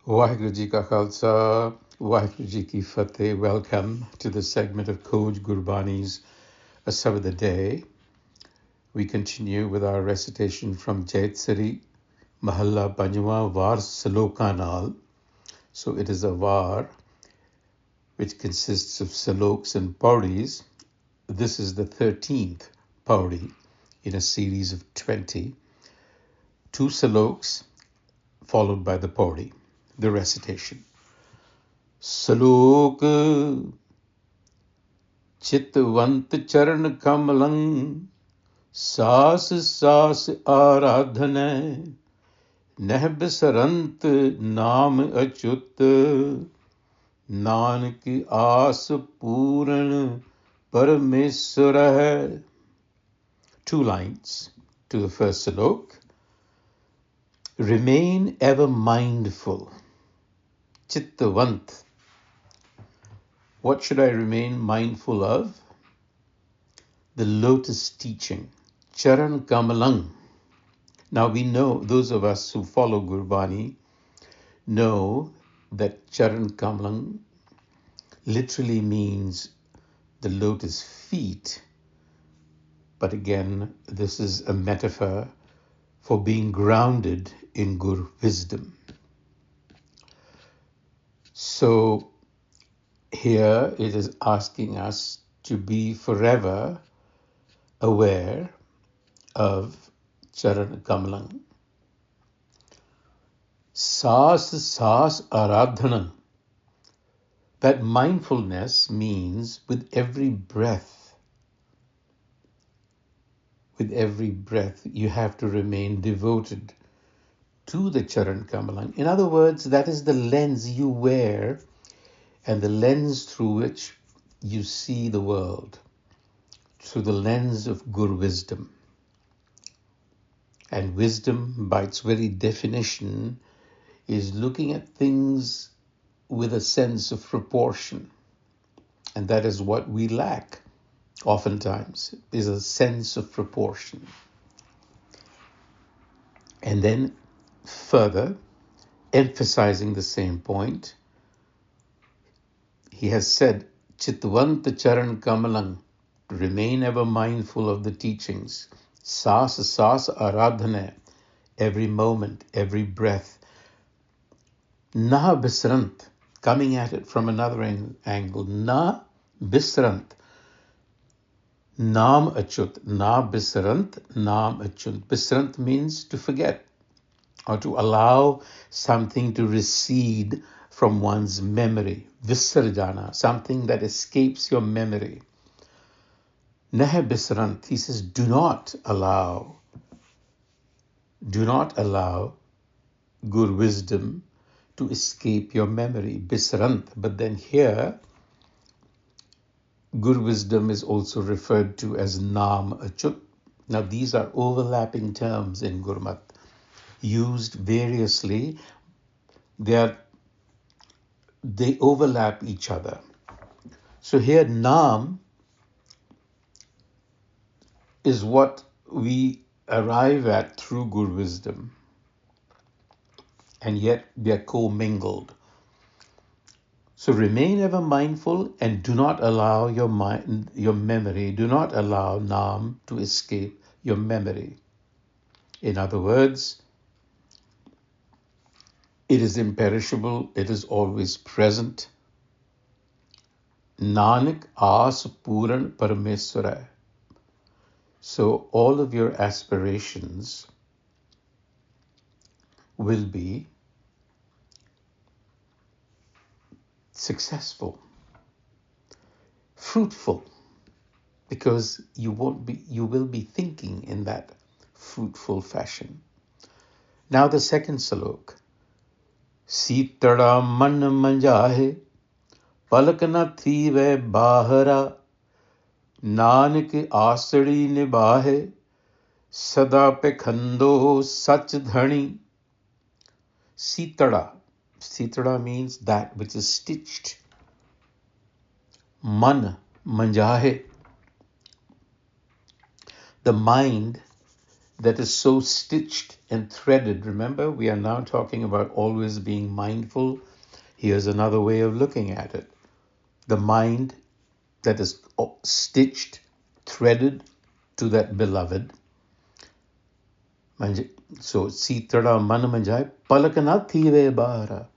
Waheguru Ji Ka Khalsa, Waheguru Ji Ki Fateh. Welcome to the segment of Koj Gurbani's a-sabad-a-day. We continue with our recitation from Jaitsari, Mahalla Panjwa Var Salokanal. So it is a var which consists of saloks and pauris. This is the 13th pauri in a series of 20. 2 saloks followed by the pauri, the recitation. Salok Chitvant Charan Kamlan Saas Saas a-sabad-a-day Neh bisarant naam achut Nanak aas puran Parameswara hai. 2 lines to the first salok. Remain ever mindful. Chittavant. What should I remain mindful of? The lotus teaching. Charan Kamlan. Now we know, those of us who follow Gurbani know that Charan Kamlan literally means the lotus feet. But again, this is a metaphor for being grounded in Gur wisdom. So here it is asking us to be forever aware of Charan Kamlan. Saas Saas Aradhana. That mindfulness means with every breath, you have to remain devoted to the Charan Kamlan. In other words, that is the lens you wear and the lens through which you see the world, through the lens of Gur wisdom. And wisdom, by its very definition, is looking at things with a sense of proportion. And that is what we lack oftentimes, is a sense of proportion. And then further, emphasizing the same point, he has said, Chitvant Charan Kamlan, remain ever mindful of the teachings. Saas Saas a-sabad-a-day, every moment, every breath. Na bisrant, coming at it from another angle. Na bisrant, naam achut. Na bisrant, naam achut. Bisrant means to forget or to allow something to recede from one's memory. Visarjana, something that escapes your memory. Neh bisrant, he says, do not allow Gur wisdom to escape your memory. Bisrant. But then here, Gur wisdom is also referred to as Naam Achut. Now these are overlapping terms in Gurmat, used variously. They overlap each other. So here Naam is what we arrive at through Gur wisdom. And yet they are co-mingled. So remain ever mindful and do not allow your memory, do not allow Naam to escape your memory. In other words, it is imperishable, it is always present. Nanak aas puran Parameswara. So all of your aspirations will be successful, fruitful, because you will be thinking in that fruitful fashion. Now the second salok. Sitara man manjahe, palak na thive bahara, Nanak asadi nibahe, sada pe khando sach dhani. Sitara. Sitara means that which is stitched. Man manjahe. The mind that is so stitched and threaded. Remember, we are now talking about always being mindful. Here's another way of looking at it. The mind that is stitched, threaded to that beloved. So, Sitara man manjai palakana thive bara.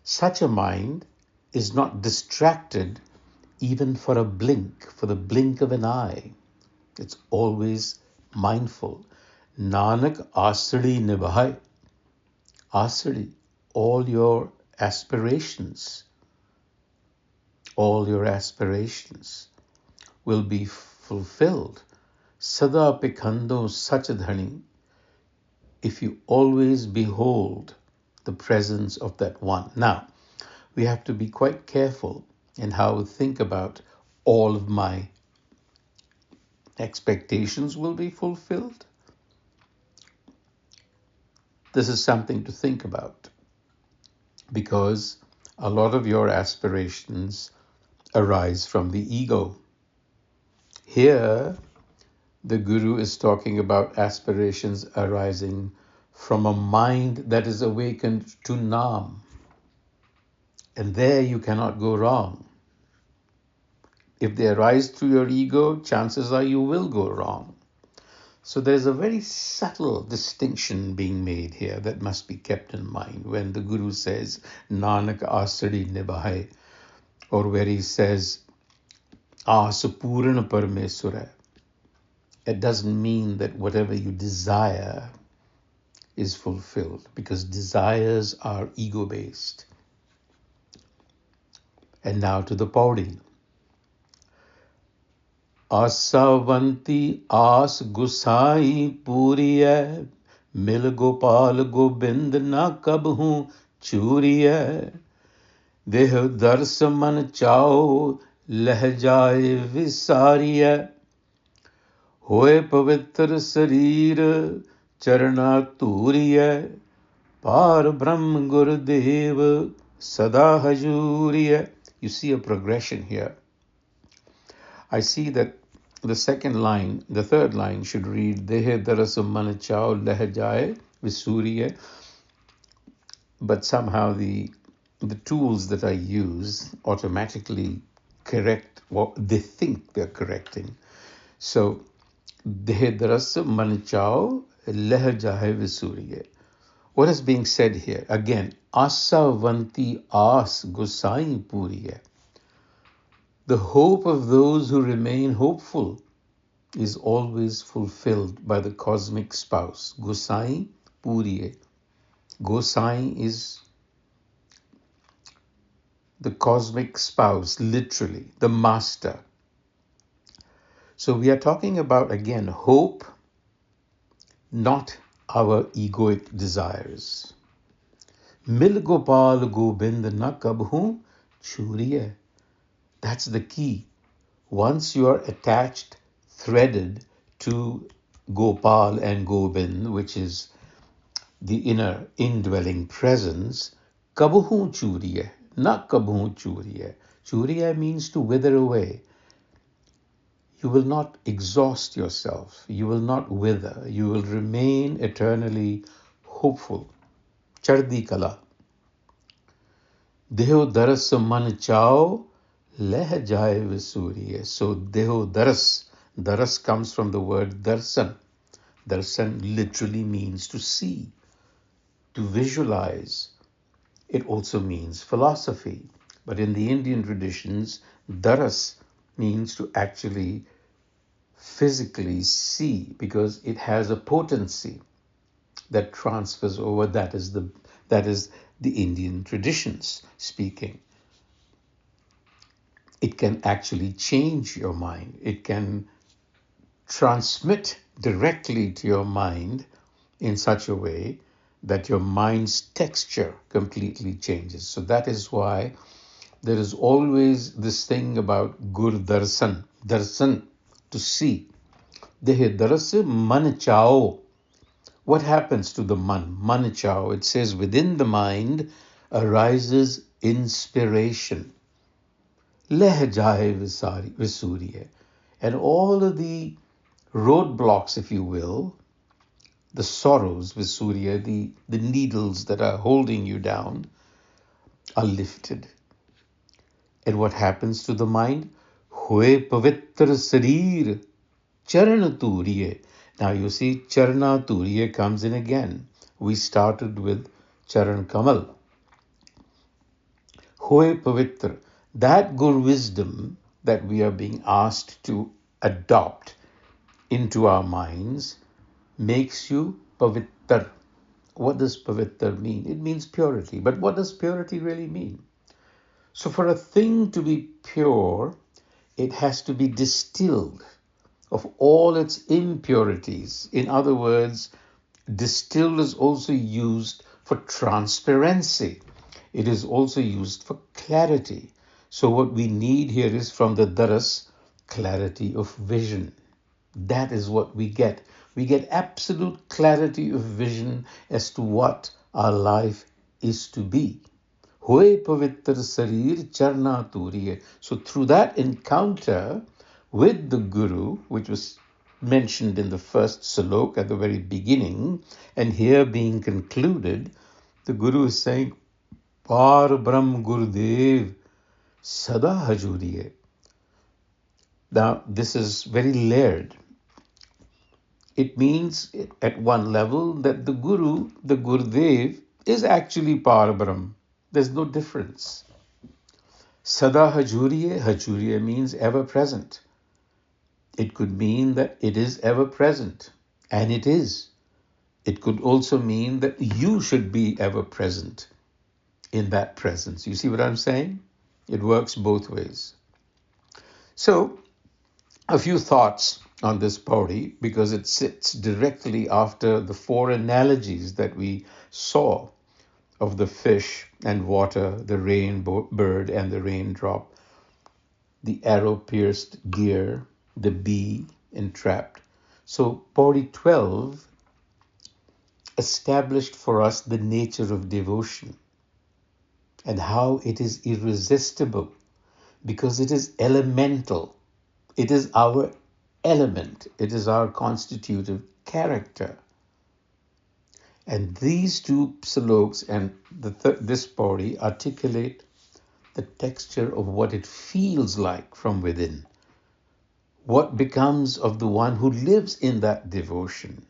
Such a mind is not distracted even for a blink, for the blink of an eye. It's always mindful. Nanak asadi nibhai. Asadi, all your aspirations will be fulfilled. Sada pikhando sachadhani, if you always behold the presence of that one. Now, we have to be quite careful in how we think about all of my expectations will be fulfilled. This is something to think about, because a lot of your aspirations arise from the ego. Here, the Guru is talking about aspirations arising from a mind that is awakened to Nam. And there you cannot go wrong. If they arise through your ego, chances are you will go wrong. So there's a very subtle distinction being made here that must be kept in mind when the Guru says, Nanak asadi nibhai, or where he says, Asapurana Parameswara. It doesn't mean that whatever you desire is fulfilled, because desires are ego-based. And now to the Paudi. Asavanti as gusai puriya, mil gopal gobind na kabhu churiya, deh dars man chao leh jaye visariya, hoye pavitra sarir charna turiya, par brahm gurudev sada hajuriya. You see a progression here. I see that the third line should read Dehe darasam manachao lehajaye visuriye, but somehow the tools that I use automatically correct what they think they're correcting. So Dehe darasam manachao lehajaye visuriye. What is being said here? Again, asavanti as gusai puriye. The hope of those who remain hopeful is always fulfilled by the cosmic spouse. Gosai Puriye. Gosai is the cosmic spouse, literally, the master. So we are talking about, again, hope, not our egoic desires. Mil Gopal Gobind na kabhu churiye. That's the key. Once you are attached, threaded to Gopal and Gobind, which is the inner indwelling presence, kabhu churiya, not kabhu churiya. Churiya means to wither away. You will not exhaust yourself. You will not wither. You will remain eternally hopeful. Chardi kala. Deho daras man chao leh jaye visuriye. So deho daras. Daras comes from the word darsan. Darsan literally means to see, to visualize. It also means philosophy. But in the Indian traditions, daras means to actually physically see, because it has a potency that transfers over. That is the Indian traditions speaking. It can actually change your mind. It can transmit directly to your mind in such a way that your mind's texture completely changes. So that is why there is always this thing about Gur Darsan, to see. Dehe Daras Man Chao. What happens to the Man Chao? It says within the mind arises inspiration. Leh jaye visuriye. And all of the roadblocks, if you will, the sorrows, Visurya, the needles that are holding you down, are lifted. And what happens to the mind? Hoye pavitra sarir charan turiye. Now you see, charana turiye comes in again. We started with Charan Kamal. Hoye pavitra. That good wisdom that we are being asked to adopt into our minds makes you pavitr. What does pavitr mean? It means purity. But what does purity really mean? So for a thing to be pure, it has to be distilled of all its impurities. In other words, distilled is also used for transparency. It is also used for clarity. So what we need here is from the daras, clarity of vision. That is what we get. We get absolute clarity of vision as to what our life is to be. Hoye pavitra sarir charna turiye. So through that encounter with the Guru, which was mentioned in the first salok at the very beginning, and here being concluded, the Guru is saying, Par Brahm Gurudev Sada Hajuriye. Now, this is very layered. It means at one level that the Guru, the Gurudev, is actually Par Brahm. There's no difference. Sada Hajuriye, Hajuriye means ever present. It could mean that it is ever present, and it is. It could also mean that you should be ever present in that presence. You see what I'm saying? It works both ways. So, a few thoughts on this pauri, because it sits directly after the four analogies that we saw of the fish and water, the rain bird and the raindrop, the arrow-pierced deer, the bee entrapped. So pauri 12 established for us the nature of devotion and how it is irresistible because it is elemental. It is our element. It is our constitutive character. And these two slokas and this pauri articulate the texture of what it feels like from within. What becomes of the one who lives in that devotion?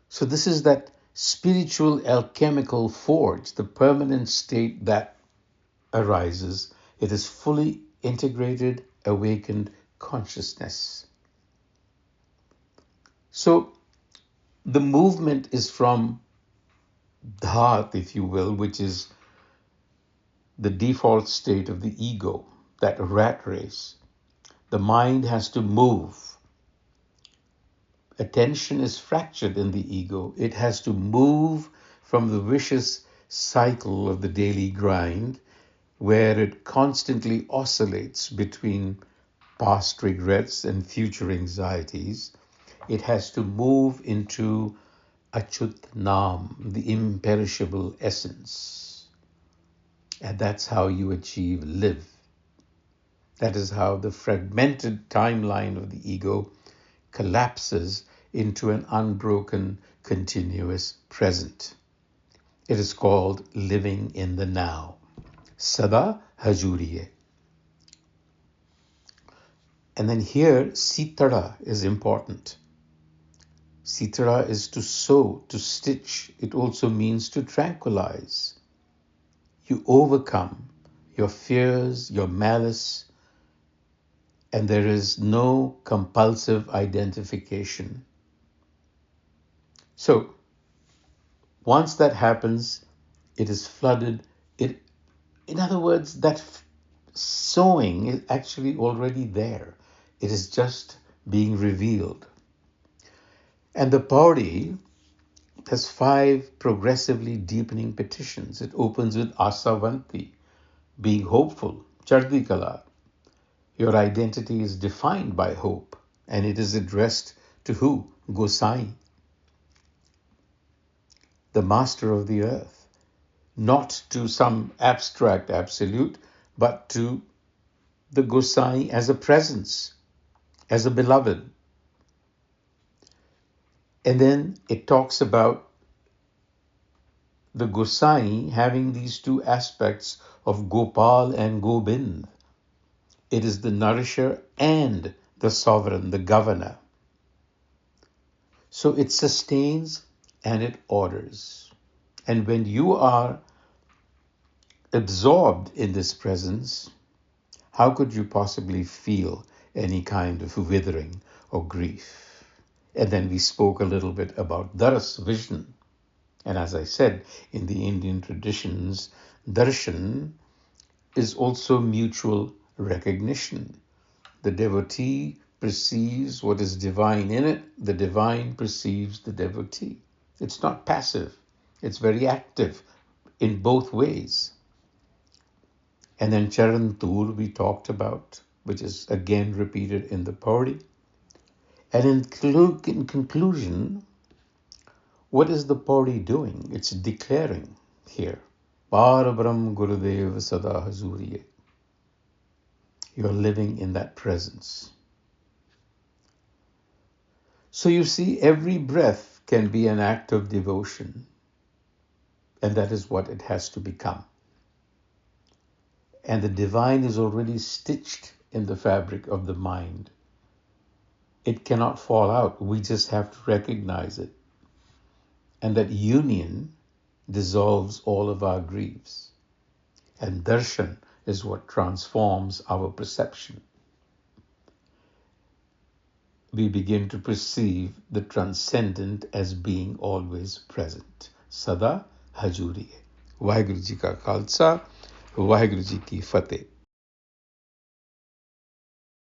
So this is that spiritual alchemical forge, the permanent state that arises. It is fully integrated, awakened consciousness. So the movement is from dhat, if you will, which is the default state of the ego, that rat race. The mind has to move. Attention is fractured in the ego. It has to move from the vicious cycle of the daily grind, where it constantly oscillates between past regrets and future anxieties. It has to move into Achut Nam, the imperishable essence. And that's how you achieve live. That is how the fragmented timeline of the ego collapses into an unbroken, continuous present. It is called living in the now. Sada Hajuriye. And then here, Sitara is important. Sitara is to sew, to stitch. It also means to tranquilize. You overcome your fears, your malice, and there is no compulsive identification. So, once that happens, it is flooded. In other words, that sewing is actually already there. It is just being revealed. And the pauri has 5 progressively deepening petitions. It opens with asavanti, being hopeful, chardi kala. Your identity is defined by hope, and it is addressed to who? Gosai, the master of the earth. Not to some abstract absolute, but to the Gosai as a presence, as a beloved. And then it talks about the Gosai having these two aspects of Gopal and Gobind. It is the nourisher and the sovereign, the governor. So it sustains and it orders. And when you are absorbed in this presence, how could you possibly feel any kind of withering or grief? And then we spoke a little bit about daras, vision. And as I said, in the Indian traditions, darshan is also mutual recognition. The devotee perceives what is divine in it. The divine perceives the devotee. It's not passive. It's very active in both ways. And then Charan Tur we talked about, which is again repeated in the Pauri. And in conclusion, what is the Pauri doing? It's declaring here, Parabrahm Gurudev Sada Hazuriye. You're living in that presence. So you see, every breath can be an act of devotion, and that is what it has to become. And the divine is already stitched in the fabric of the mind. It cannot fall out. We just have to recognize it. And that union dissolves all of our griefs. And darshan is what transforms our perception. We begin to perceive the transcendent as being always present. Sada Hajuriye. Vaheguru Ji Ka Khalsa, Vaheguru Ji Ki Fateh.